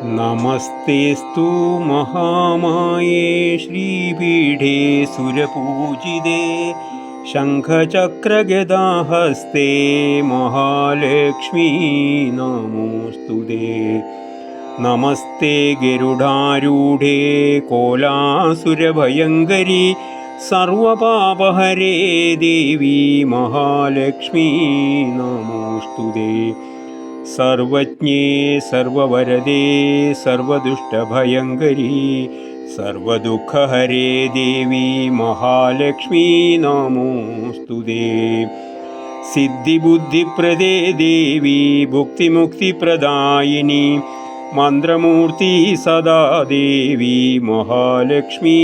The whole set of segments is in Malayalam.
നമസ്തേസ്തു മഹാമായേ ശ്രീപീഠേ സുരപൂജിതേ ശംഖചക്രഗദാഹസ്തേ മഹാലക്ഷ്മീ നമോസ്തുതേ. നമസ്തേ ഗരുഡാരൂഢേ കോലാസുരഭയങ്കരി സർവപാപഹരേ ദേവി മഹാലക്ഷ്മീ നമോസ്തുതേ. സർവജ്ഞേ സർവവരദേ സർവദുഷ്ടഭയങ്കരി സർവദുഃഖഹരേ ദേവി മഹാലക്ഷ്മീ നമോസ്തുതേ. സിദ്ധിബുദ്ധിപ്രദേ ദേവി ഭുക്തിമുക്തിപ്രദായിനി മന്ത്രമൂർത്തി സദാ ദേവി മഹാലക്ഷ്മീ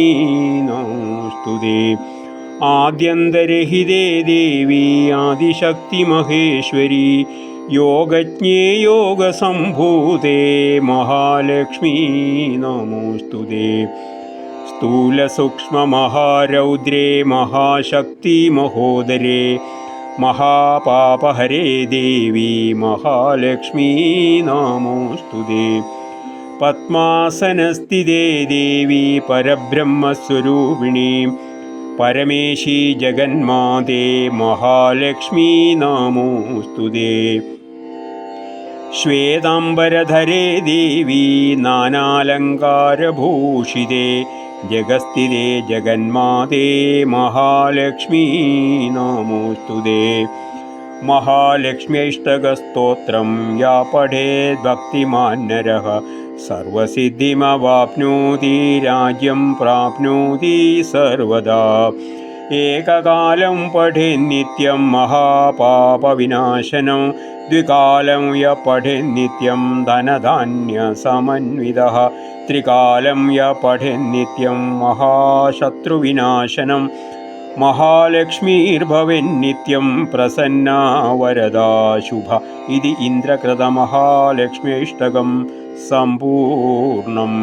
നമോസ്തുതേ. ആദ്യന്തരഹിതേ ദേവി ആദിശക്തി മഹേശ്വരി യോഗജ്ഞേ യോഗസംഭൂതേ മഹാലക്ഷ്മീ നമോസ്തുതേ. സ്ഥൂലസൂക്ഷ്മമഹാരൗദ്രേ മഹാശക്തി മഹോദരേ മഹാപാപഹരേ ദേവി മഹാലക്ഷ്മീ നമോസ്തുതേ. പദ്മാസനസ്ഥിതേ ദേവി പരബ്രഹ്മസ്വരൂപിണീ പരമേശി ജഗന്മാതേ മഹാലക്ഷ്മീ നമോസ്തുതേ. ശ്വേതാംബരധരേ ദേവി നാനാലങ്കാരഭൂഷിതേ ജഗസ്ഥിതേ ജഗന്മാതേ മഹാലക്ഷ്മീ നമോസ്തുതേ. മഹാലക്ഷ്മ്യഷ്ടകസ്തോത്രം യാ പഠേത് ഭക്തിമാൻ നരഃ സർവസിദ്ധിമവാപ്നോതി രാജ്യം പ്രാപ്നോതി സർവദാ. ഏകകാലം പഠേന്നിത്യം മഹാപാപവിനാശനം ദ്വികാലം യ പഠേന്നിത്യം ധനധാന്യസമന്വിതഃ ത്രികാലം യ പഠേന്നിത്യം മഹാശത്രുവിനാശനം മഹാലക്ഷ്മീർഭവന്നിത്യം പ്രസന്നാ വരദാ ശുഭ. ഇതി ഇന്ദ്രകൃതമഹാലക്ഷ്മ്യഷ്ടകം സമ്പൂർണം.